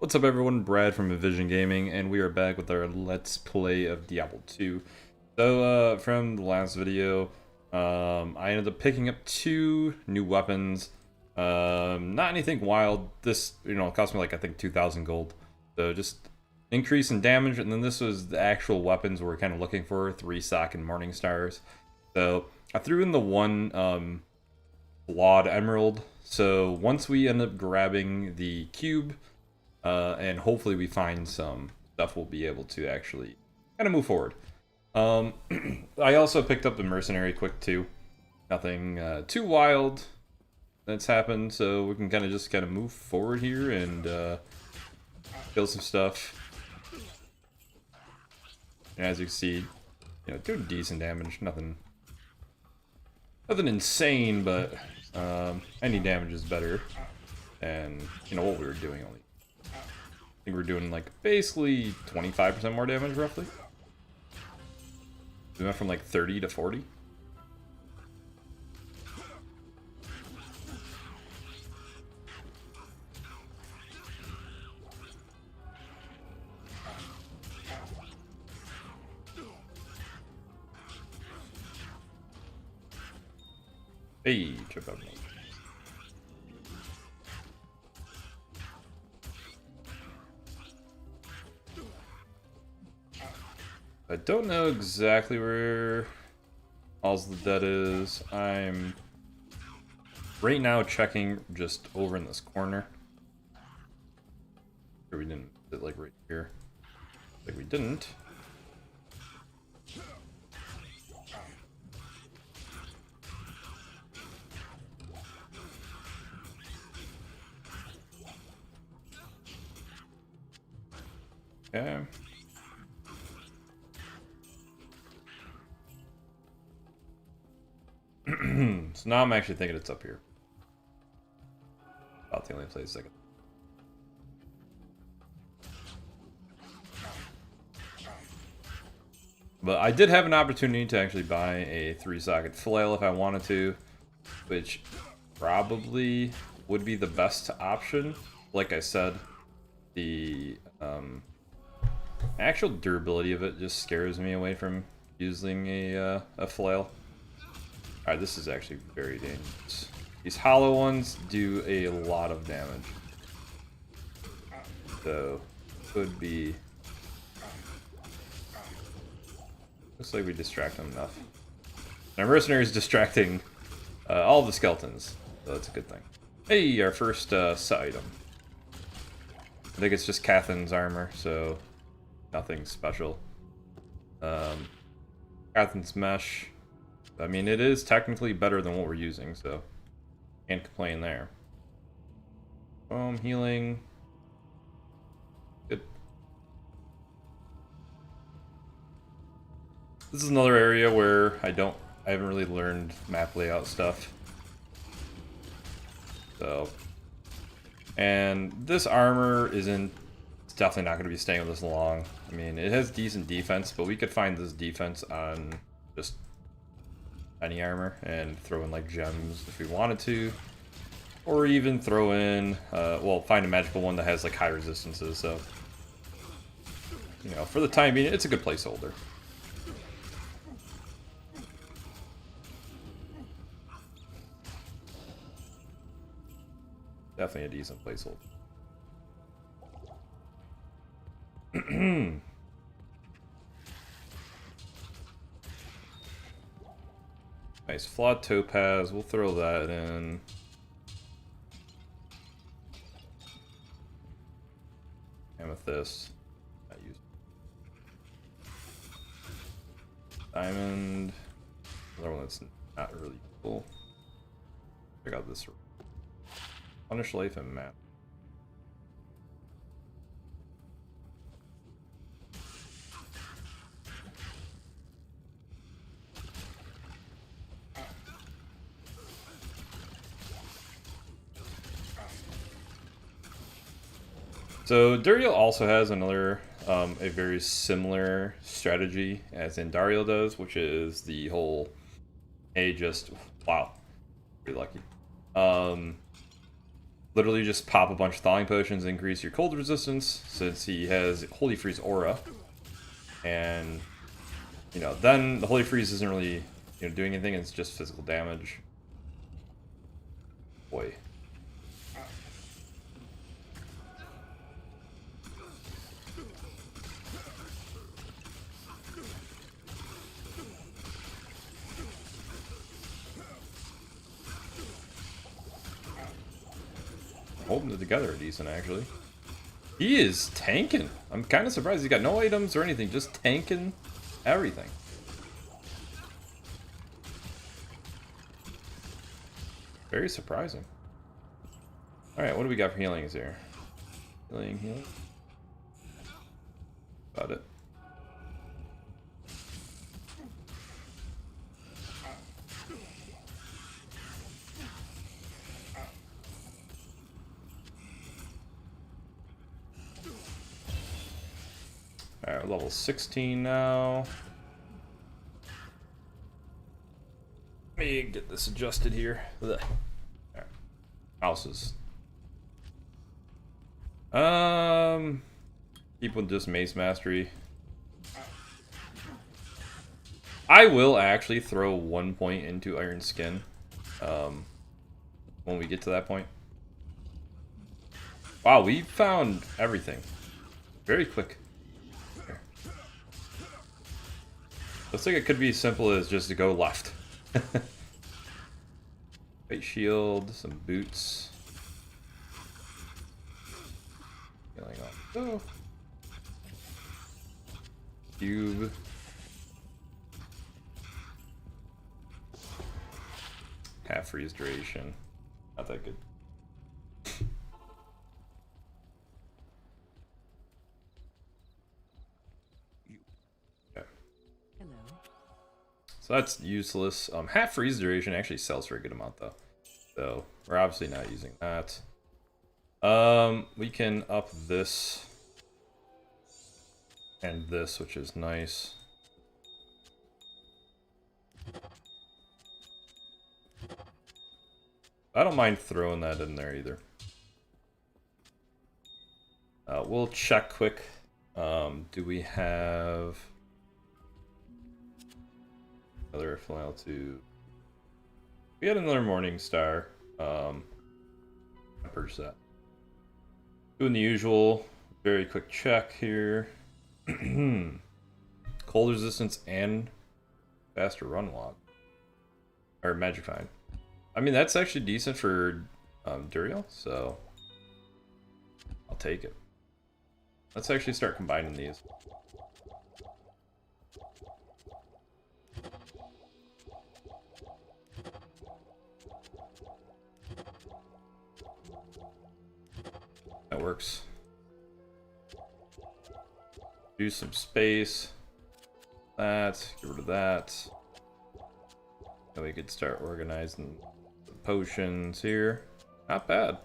What's up everyone, Brad from Envision Gaming, and we are back with our Let's Play of Diablo 2. So, from the last video, I ended up picking up 2 new weapons. Not anything wild. This, cost me like, I think 2,000 gold. So just increase in damage, and then this was the actual weapons we were kind of looking for, 3 sock and Morning Stars. So, I threw in the one, Flawed Emerald. So, once we end up grabbing the cube, and hopefully we find some stuff we'll be able to actually kind of move forward. I also picked up the mercenary quick too. Nothing too wild that's happened, so we can kind of move forward here and kill some stuff. And as you can see, doing decent damage. Nothing insane, but any damage is better. And what we were doing only. I think we're doing like basically 25% more damage roughly. We went from like 30 to 40. Hey, trip up. I don't know exactly where All's the Dead is. I'm right now checking just over in this corner. Sure we didn't sit like right here. Like we didn't. Okay. So now I'm actually thinking it's up here. About the only place I can. But I did have an opportunity to actually buy a 3-socket flail if I wanted to, which probably would be the best option. Like I said, the actual durability of it just scares me away from using a flail. Alright, this is actually very dangerous. These hollow ones do a lot of damage. So, could be... Looks like we distract them enough. And our mercenary is distracting all the skeletons, so that's a good thing. Hey, our first set item. I think it's just Cathan's armor, so nothing special. Cathan's mesh. I mean, it is technically better than what we're using, so can't complain there. Foam healing. Good. This is another area where I haven't really learned map layout stuff. So, and this armor it's definitely not going to be staying with us long. I mean, it has decent defense, but we could find this defense on just any armor and throw in like gems if we wanted to, or even throw in well, find a magical one that has like high resistances. So for the time being, it's a good placeholder. Definitely a decent placeholder. Nice flawed topaz, we'll throw that in. Amethyst, not use. Diamond, another one that's not really cool. Check out this. Punish life and map. So Duriel also has another, a very similar strategy as in Duriel does, which is the whole, wow, pretty lucky. literally just pop a bunch of thawing potions, increase your cold resistance, since he has Holy Freeze aura. And, you know, then the Holy Freeze isn't really, you know, doing anything, it's just physical damage. Boy. Holding it together decent, actually. He is tanking. I'm kind of surprised he's got no items or anything, just tanking everything. Very surprising. Alright, what do we got for healings here? Healing. About it. Alright, we're level 16 now. Let me get this adjusted here. Alright. Houses. Keep with just Mace Mastery. I will actually throw 1 point into Iron Skin. When we get to that point. Wow, we found everything. Very quick. Looks like it could be as simple as just to go left. White shield, some boots. Healing off. Oh. Cube. Half freeze duration. Not that good. So that's useless. Half freeze duration actually sells for a good amount though. So we're obviously not using that. We can up this and this, which is nice. I don't mind throwing that in there either. We'll check quick. Do we have another flannel to... We had another Morning Star. I purchased that. Doing the usual, very quick check here. Cold resistance and faster run walk. Or magic find. I mean, that's actually decent for Duriel, so I'll take it. Let's actually start combining these. That works. Do some space. That, get rid of that. Then we could start organizing the potions here. Not bad.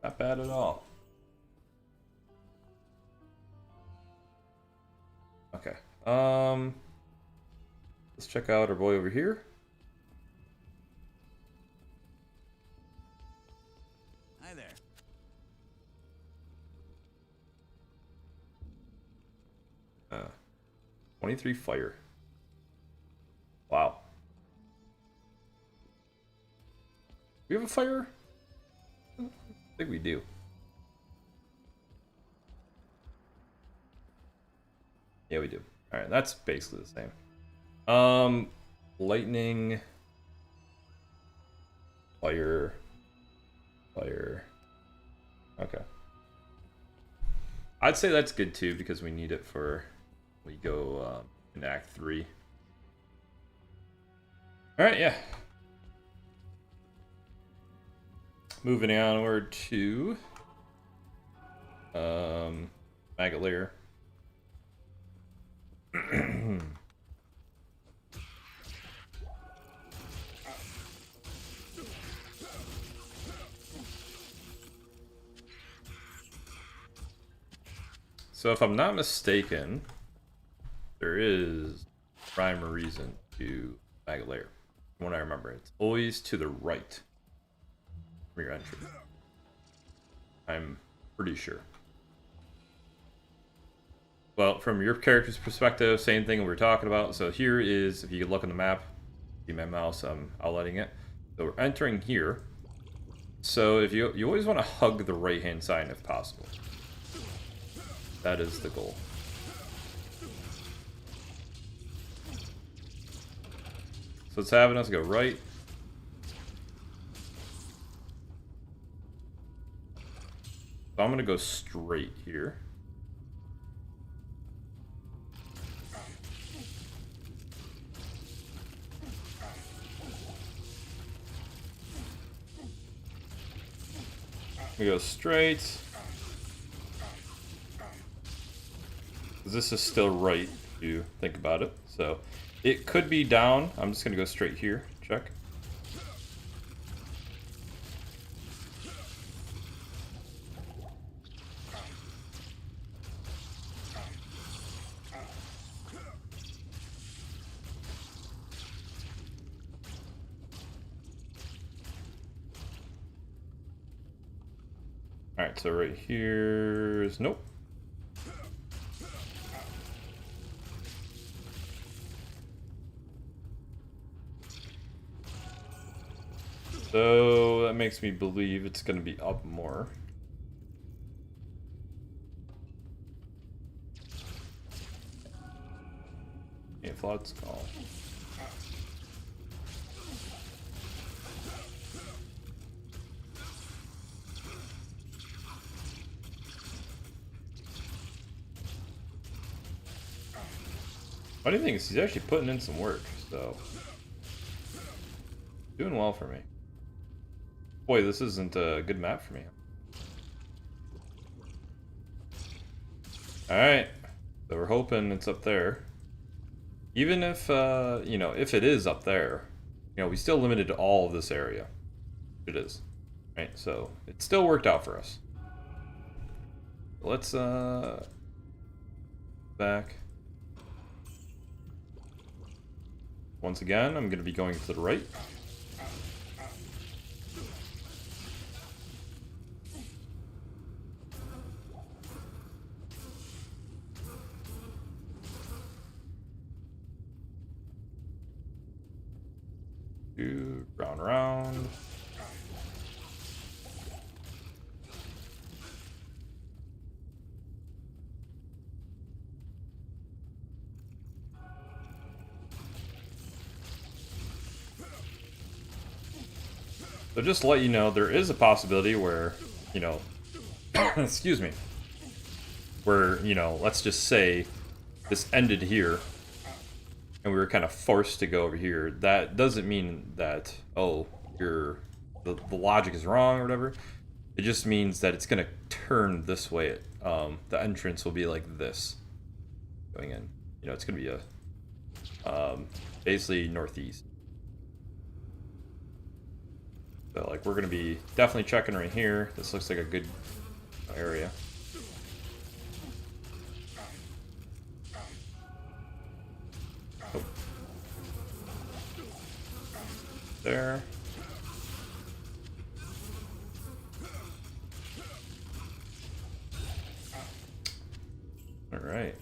Not bad at all. Okay. Let's check out our boy over here. Hi there. 23 fire. Wow. We have a fire? I think we do. Yeah, we do. Alright, that's basically the same. Lightning. Fire. Fire. Okay. I'd say that's good too, because we need it for we go into Act 3. Alright, yeah. Moving onward to Maggot Lair. So if I'm not mistaken, there is rhyme or reason to Maggot Lair. From what I remember, it's always to the right. from your entry. I'm pretty sure. Well, from your character's perspective, same thing we were talking about. So here is, if you could look on the map, see my mouse, I'm outlining it. So we're entering here. So if you always want to hug the right-hand side if possible. That is the goal. So it's having us go right. So I'm going to go straight here. We go straight. This is still right if you think about it. So it could be down. I'm just going to go straight here. Check. Alright, so right here is nope. So that makes me believe it's going to be up more. Yeah, Flood's call. Funny thing is, he's actually putting in some work, so doing well for me. Boy, this isn't a good map for me. Alright, so we're hoping it's up there. Even if, you know, if it is up there, you know, we still limited to all of this area. It is. Right, so it still worked out for us. Let's, back. Once again, I'm going to be going to the right. Round. So just to let you know, there is a possibility where, you know, excuse me, where, you know, let's just say this ended here and we were kind of forced to go over here. That doesn't mean that, oh, the logic is wrong or whatever. It just means that it's going to turn this way. The entrance will be like this going in. You know, it's going to be a basically northeast. So, like, we're going to be definitely checking right here. This looks like a good area. Oh. There. Alright.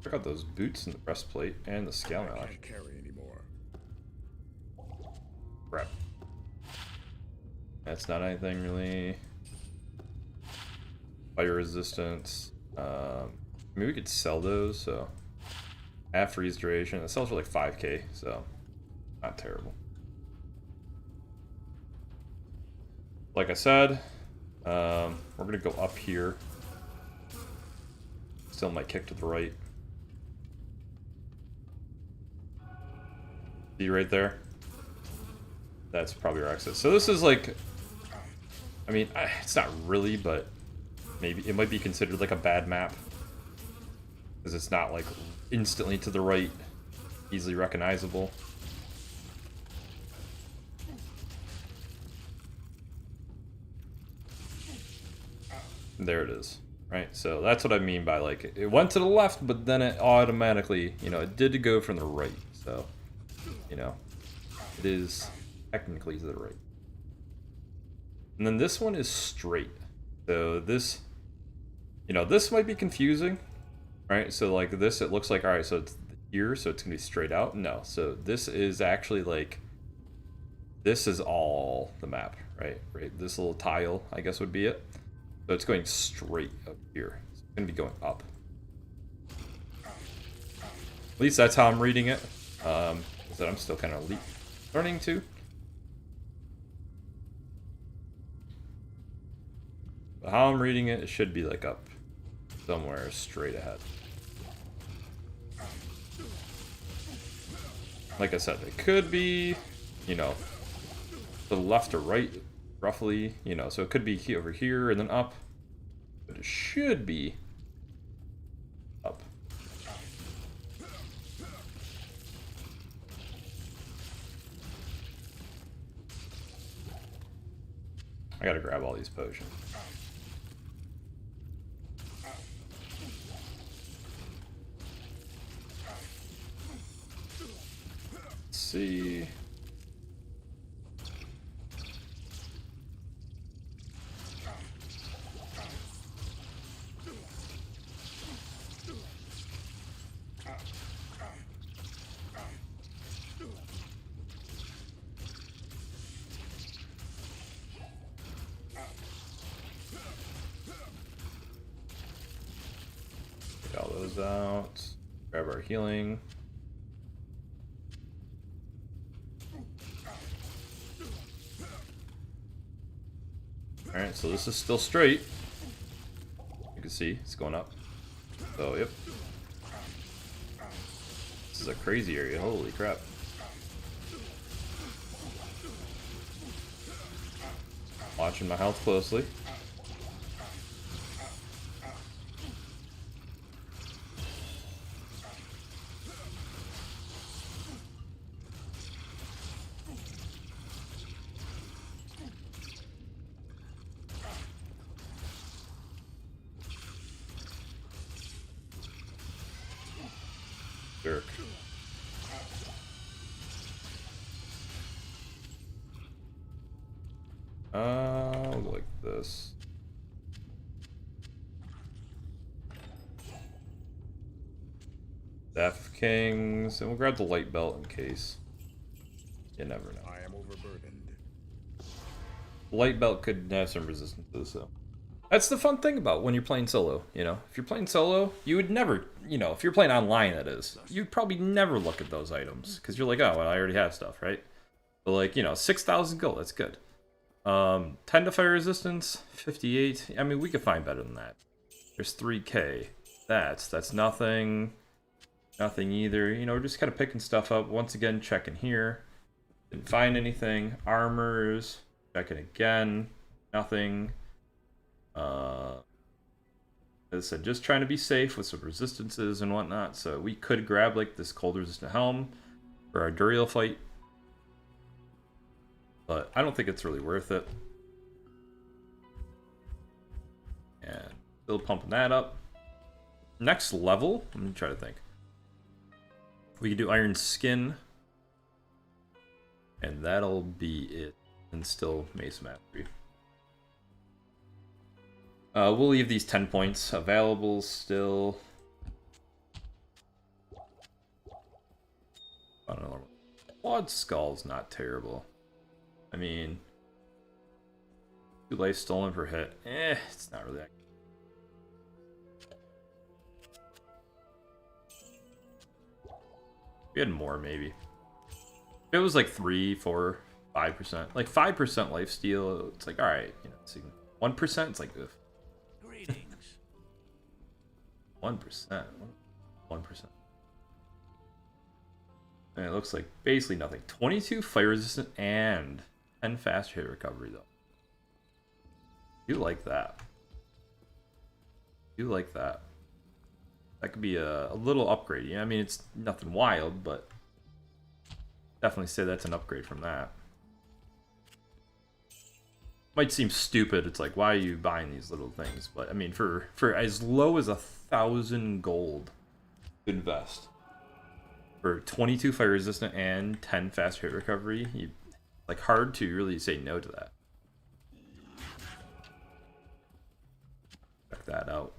Check out those boots and the breastplate and the scale mail. I can't carry anymore. Crap. That's not anything really. Fire resistance. Maybe we could sell those, so half freeze duration. That sells for like 5k, so not terrible. Like I said, we're gonna go up here. Still might kick to the right. See right there? That's probably our exit. So this is like, I mean, it's not really, but maybe it might be considered like a bad map. Because it's not like instantly to the right, easily recognizable. There it is, right? So that's what I mean by like, it went to the left, but then it automatically, you know, it did go from the right. So, you know, it is technically to the right. And then this one is straight. So this, you know, this might be confusing, right? So like this, it looks like, all right, so it's here, so it's gonna be straight out. No, so this is actually like, this is all the map, right? Right, this little tile, I guess, would be it. So it's going straight up here. It's gonna be going up. At least that's how I'm reading it. Is that I'm still kind of learning to. But how I'm reading it, it should be like up somewhere straight ahead. Like I said, it could be, you know, to the left or right, roughly, you know, so it could be over here and then up, but it should be up. I gotta grab all these potions. Let's see. Get all those out. Grab our healing. Alright, so this is still straight. You can see it's going up. So, yep. This is a crazy area, holy crap. Watching my health closely. Jerk. Like this. Staff of Kings, and we'll grab the light belt in case. You never know. I am overburdened. The light belt could have some resistance to this, though. That's the fun thing about when you're playing solo, you know? If you're playing solo, you would never, you know, if you're playing online, that is, you'd probably never look at those items, because you're like, oh, well, I already have stuff, right? But like, you know, 6,000 gold, that's good. 10 to fire resistance, 58. I mean, we could find better than that. There's 3k. That's nothing. Nothing either. You know, we're just kind of picking stuff up. Once again, checking here. Didn't find anything. Armors. Checking again. Nothing. As I said, just trying to be safe with some resistances and whatnot. So we could grab like this cold resistant helm for our Duriel fight. But I don't think it's really worth it. And still pumping that up. Next level, let me try to think. We can do Iron Skin. And that'll be it. And still Mace Mastery. We'll leave these 10 points available still. I don't know. Blood Skull's not terrible. I mean, 2 life stolen per hit. It's not really that good. We had more, maybe. If it was like 3, 4, 5%. Like 5% life steal, it's like, alright, you know, it's 1%, it's like, ugh. Greetings. 1%. 1%. And it looks like basically nothing. 22 fire resistant and 10 fast hit recovery, though. You like that. You like that. That could be a little upgrade. Yeah, I mean, it's nothing wild, but definitely say that's an upgrade from that. Might seem stupid. It's like, why are you buying these little things? But I mean, for as low as 1,000 gold to invest for 22 fire resistant and 10 fast hit recovery, like hard to really say no to that. that out.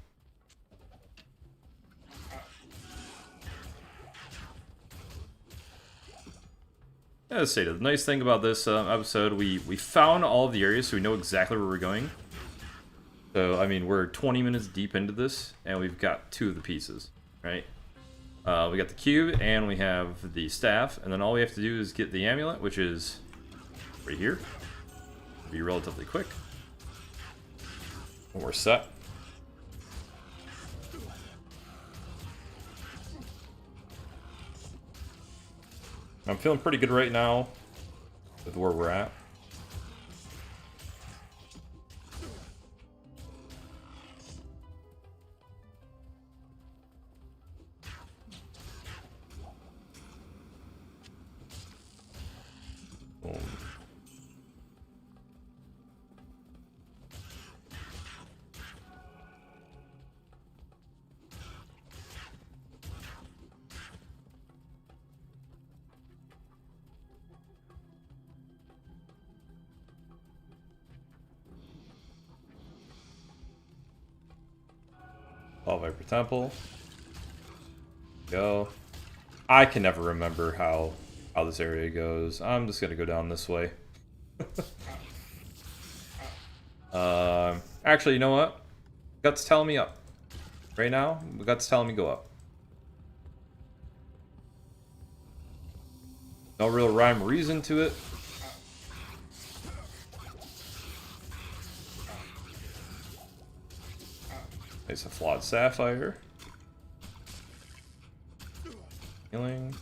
As stated, the nice thing about this episode, we found all of the areas, so we know exactly where we're going. So, I mean, we're 20 minutes deep into this, and we've got 2 of the pieces, right? We got the cube, and we have the staff, and then all we have to do is get the amulet, which is right here. Be relatively quick. And we're set. I'm feeling pretty good right now with where we're at. Boom. All Viper Temple. Go. I can never remember how this area goes. I'm just gonna go down this way. Actually, you know what? Gut's telling me up. Right now, Gut's telling me go up. No real rhyme or reason to it. It's a flawed sapphire. Healing.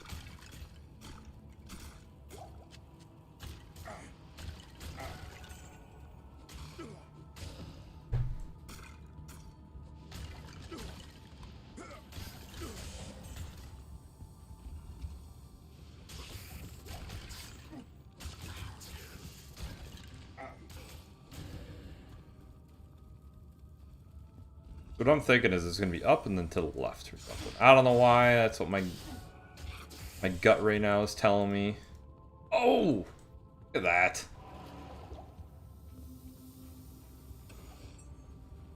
What I'm thinking is it's going to be up and then to the left or something. I don't know why. That's what my gut right now is telling me. Oh! Look at that.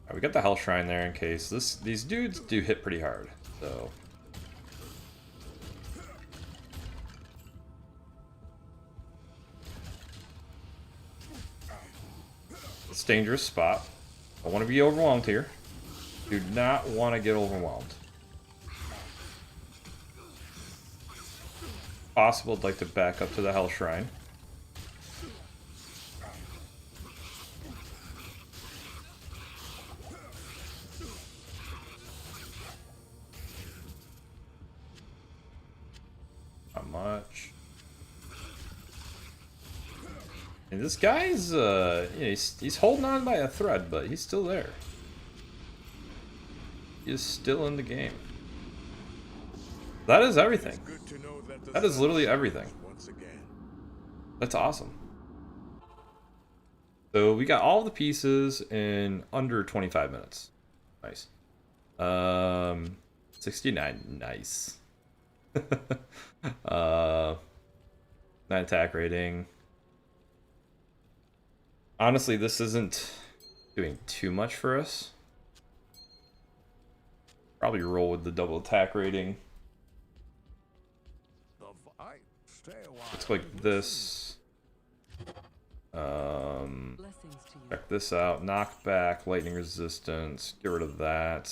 Alright, we got the Hell Shrine there in case. These dudes do hit pretty hard, so... It's a dangerous spot. I want to be overwhelmed here. Do not want to get overwhelmed. Possible, I'd like to back up to the Hell Shrine. Not much. And this guy's, he's holding on by a thread, but he's still there. He is still in the game. That is everything. That is literally everything. That's awesome. So we got all the pieces in under 25 minutes. Nice. 69. Nice. 9 attack rating. Honestly, this isn't doing too much for us. Probably roll with the double attack rating. Looks like this. Check this out. Knockback, lightning resistance. Get rid of that.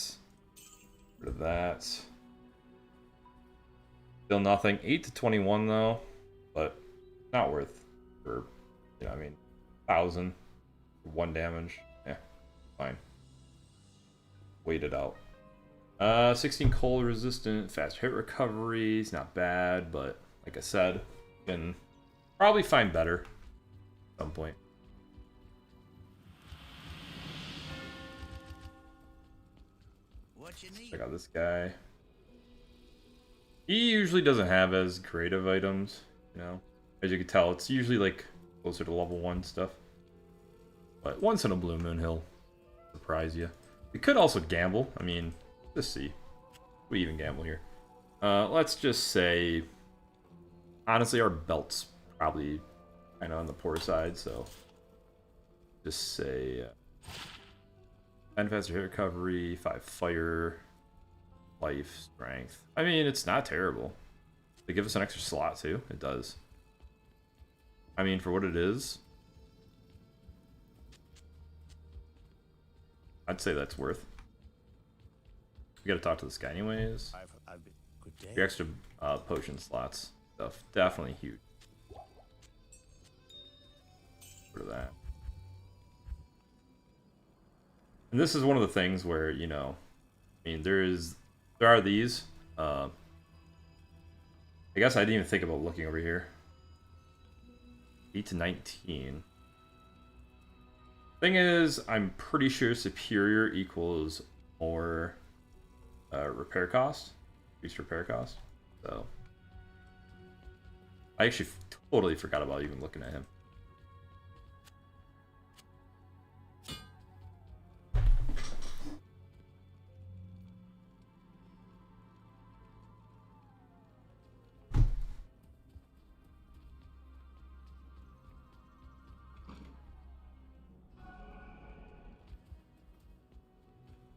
Get rid of that. Still nothing. 8 to 21 though, but not worth for, you know, I mean, 1,000 for 1 damage. Yeah, fine. Wait it out. 16 cold resistant, fast hit recovery is not bad, but like I said, can probably find better at some point. What you need? Check out this guy. He usually doesn't have as creative items, you know. As you can tell, it's usually like closer to level 1 stuff. But once in a blue moon, he'll surprise you. We could also gamble. I mean, let's see. We even gamble here. Let's just say, honestly, our belt's probably kind of on the poor side, so just say 10 faster hit recovery, 5 fire, life, strength. I mean, it's not terrible. They give us an extra slot too. It does. I mean, for what it is, I'd say that's worth. We gotta talk to this guy anyways. Good day. The extra potion slots stuff, definitely huge. For that. And this is one of the things where, you know, I mean, there are these. I guess I didn't even think about looking over here. 8 to 19. Thing is, I'm pretty sure superior equals more repair cost, increased repair cost. So I actually totally forgot about even looking at him.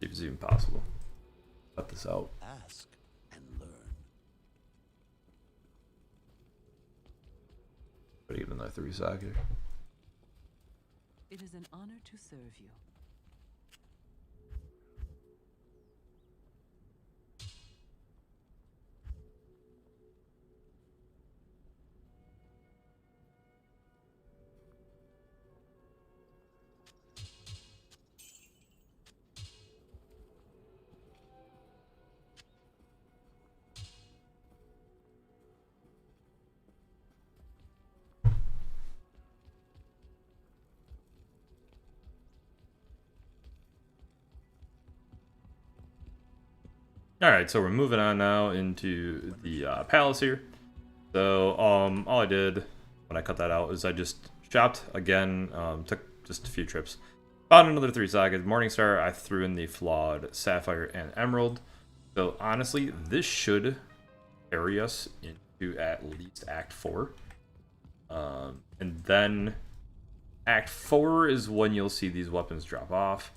If it's even possible. Cut this out. Ask and learn. Better get another 3 sock here. It is an honor to serve you. Alright, so we're moving on now into the palace here. So, all I did when I cut that out is I just shopped again, took just a few trips. Found another 3 sockets. Morningstar, I threw in the flawed Sapphire and Emerald. So, honestly, this should carry us into at least Act 4. And then Act 4 is when you'll see these weapons drop off.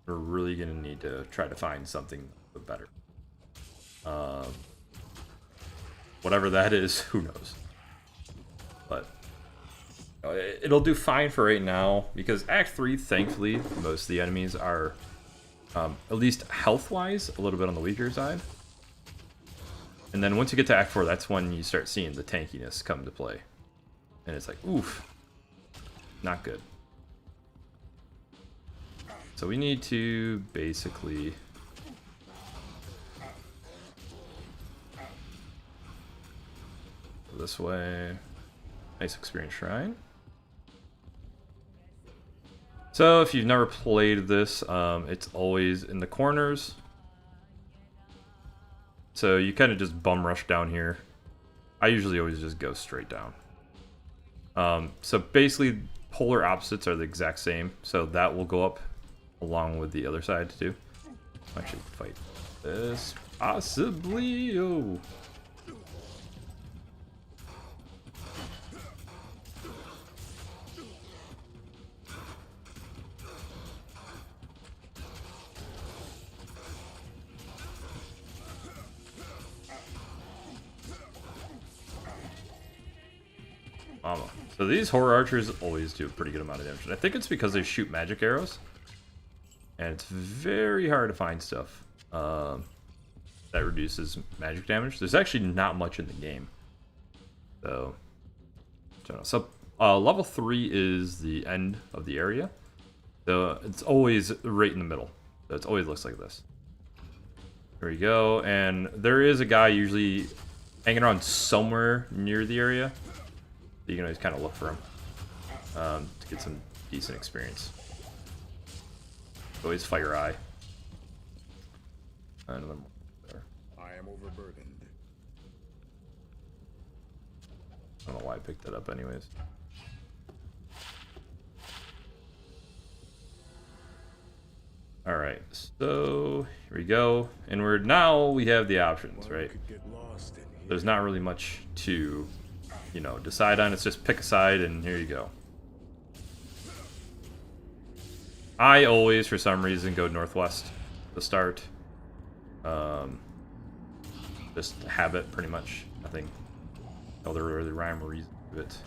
We're really going to need to try to find something better. Whatever that is, who knows? But it'll do fine for right now because Act 3, thankfully, most of the enemies are at least health-wise a little bit on the weaker side. And then once you get to Act 4, that's when you start seeing the tankiness come to play, and it's like, oof, not good. So we need to basically this way. Nice experience shrine. So if you've never played this, it's always in the corners. So you kind of just bum rush down here. I usually always just go straight down. So basically polar opposites are the exact same. So that will go up along with the other side too. Actually fight this possibly. Oh. So these horror archers always do a pretty good amount of damage. And I think it's because they shoot magic arrows. And it's very hard to find stuff that reduces magic damage. There's actually not much in the game. So, I don't know. So level 3 is the end of the area. So it's always right in the middle. So it always looks like this. There we go. And there is a guy usually hanging around somewhere near the area. You can always kind of look for him to get some decent experience. Always fire eye. Another one there. I am overburdened. I don't know why I picked that up anyways. Alright, so here we go. And now we have the options, right? There's not really much to, you know, decide on. It's just pick a side and here you go. I always, for some reason, go northwest to start. Just habit, pretty much. Nothing other really rhyme or reason to it.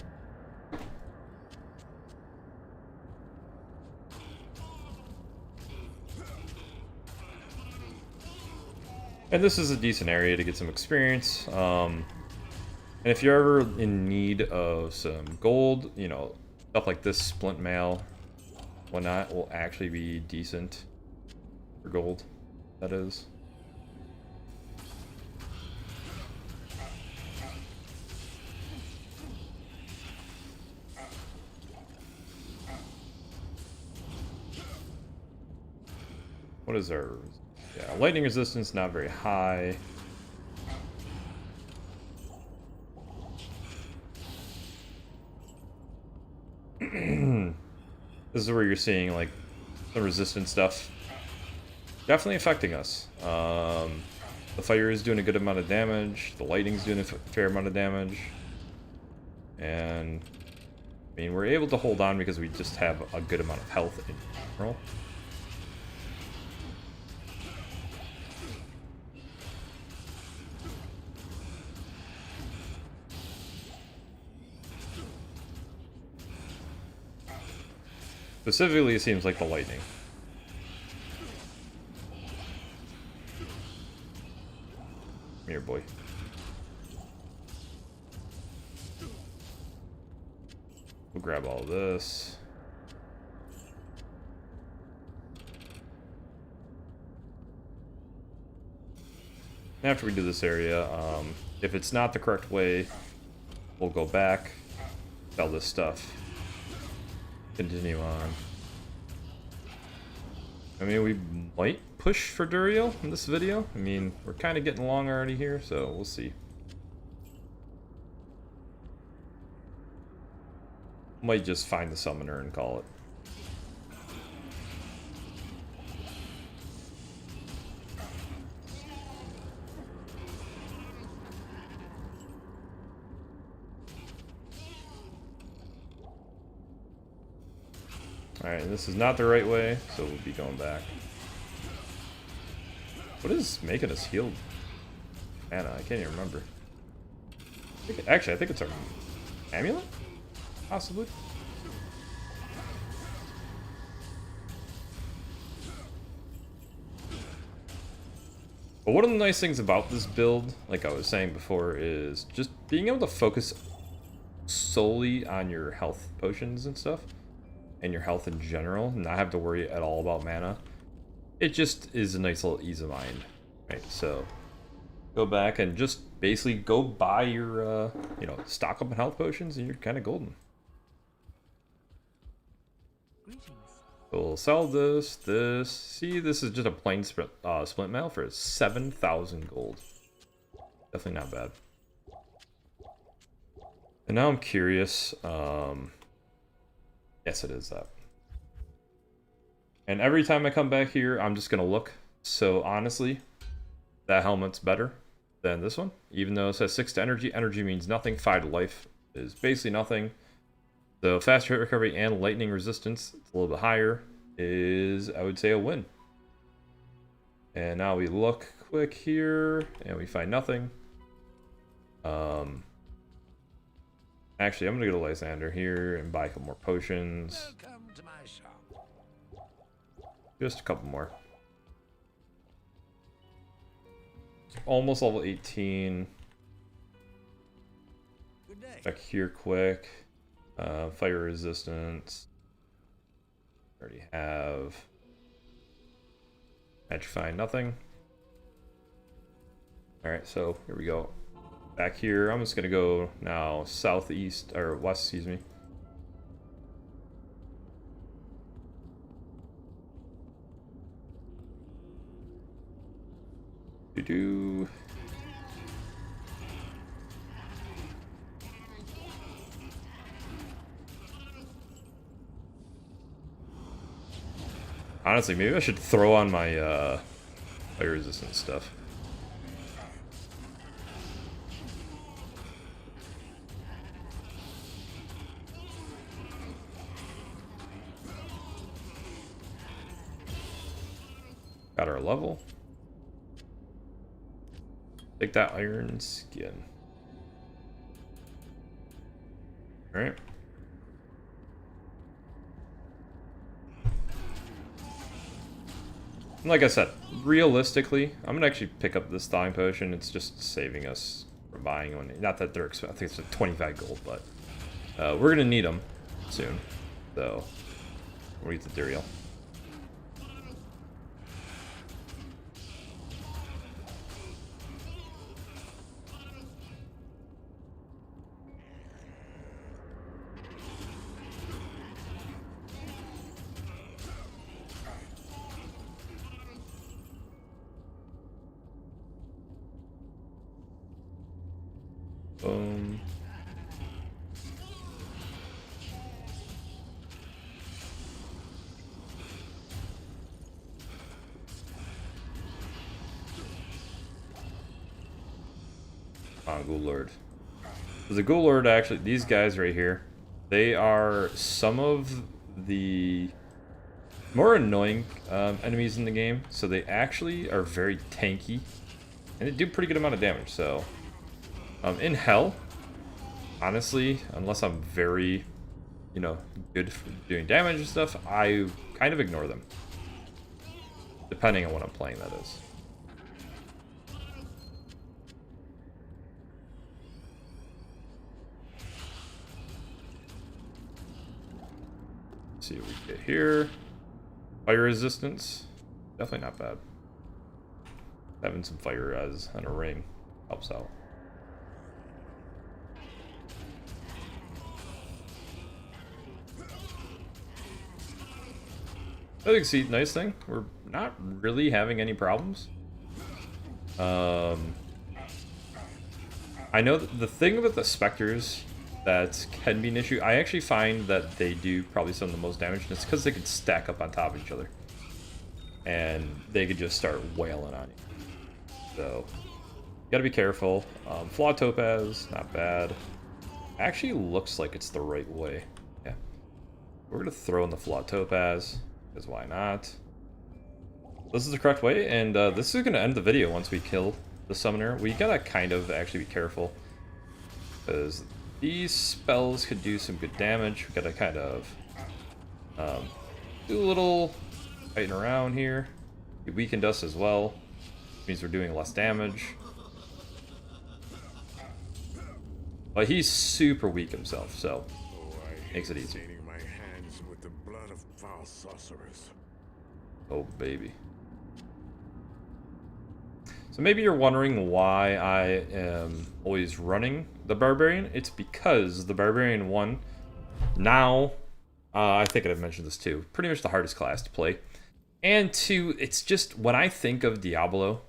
And this is a decent area to get some experience. And if you're ever in need of some gold, you know, stuff like this splint mail, whatnot, will actually be decent for gold. That is. What is our... Yeah, lightning resistance, not very high. This is where you're seeing, like, the resistance stuff. Definitely affecting us. The fire is doing a good amount of damage. The lightning's doing a fair amount of damage. And... I mean, we're able to hold on because we just have a good amount of health in general. Specifically, it seems like the lightning. Come here, boy. We'll grab all of this. After we do this area, if it's not the correct way, we'll go back, sell this stuff. Continue on. I mean, we might push for Duriel in this video. I mean, we're kind of getting along already here, so we'll see. Might just find the summoner and call it. Alright, this is not the right way, so we'll be going back. What is making us heal mana? I can't even remember. Actually, I think it's our amulet? Possibly? But one of the nice things about this build, like I was saying before, is just being able to focus solely on your health potions and stuff. And your health in general, not have to worry at all about mana. It just is a nice little ease of mind, right? So go back and just basically go buy your, you know, stock up on health potions, and you're kind of golden. Greetings. So we'll sell this. See, this is just a plain splint mail for 7,000 gold. Definitely not bad. And now I'm curious. Yes, it is that. And every time I come back here, I'm just going to look. So honestly, that helmet's better than this one. Even though it says 6 to energy. Energy means nothing. 5 to life is basically nothing. So faster hit recovery and lightning resistance, it's a little bit higher, is, I would say, a win. And now we look quick here, and we find nothing. Actually, I'm going to go to Lysander here and buy a couple more potions. Welcome to my shop. Just a couple more. Almost level 18. Good day. Check here quick. Fire resistance. Already have. Actually find nothing. Alright, so here we go. Back here, I'm just gonna go now southeast, or west, excuse me. Do-do. Honestly, maybe I should throw on my fire resistance stuff. Got our level. Take that iron skin. Alright. Like I said, realistically, I'm gonna actually pick up this thawing potion. It's just saving us from buying one. Not that they're expensive. I think it's like 25 gold, but we're gonna need them soon. So we'll get the Duriel. Boom. Ghoul Lord. So the Ghoul Lord, actually, these guys right here, they are some of the more annoying enemies in the game. So they actually are very tanky, and they do pretty good amount of damage. So in Hell, honestly, unless I'm very, you know, good for doing damage and stuff, I kind of ignore them. Depending on what I'm playing, that is. Let's see what we get here. Fire resistance. Definitely not bad. Having some fire as on a ring helps out. I think, see, nice thing, we're not really having any problems. I know that the thing with the Spectres that can be an issue, I actually find that they do probably some of the most damage, and it's because they can stack up on top of each other. And they could just start wailing on you. So, you gotta be careful. Flawed Topaz, not bad. Actually looks like it's the right way. Yeah. We're gonna throw in the Flawed Topaz. Because why not? This is the correct way, and this is going to end the video once we kill the summoner. We gotta kind of actually be careful, because these spells could do some good damage. We gotta kind of do a little fighting around here. He weakened us as well, which means we're doing less damage. But he's super weak himself, so makes it easy. Oh, baby. So maybe you're wondering why I am always running the Barbarian. It's because the Barbarian 1, now, I think I've mentioned this too, pretty much the hardest class to play. And 2, it's just, when I think of Diablo,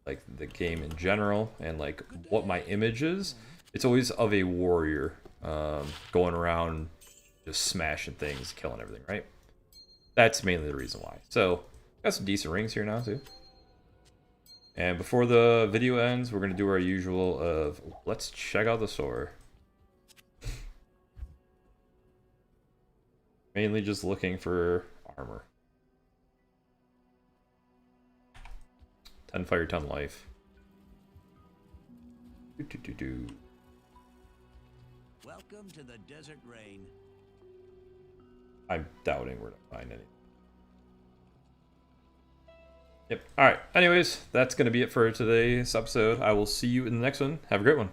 like the game in general, and like what my image is, it's always of a warrior going around just smashing things, killing everything, right? That's mainly the reason why. So, got some decent rings here now, too. And before the video ends, we're going to do our usual of, let's check out the store. Mainly just looking for armor. 10 fire, 10 life. Welcome to the desert rain. I'm doubting we're gonna find any. Yep. Alright. Anyways, that's going to be it for today's episode. I will see you in the next one. Have a great one.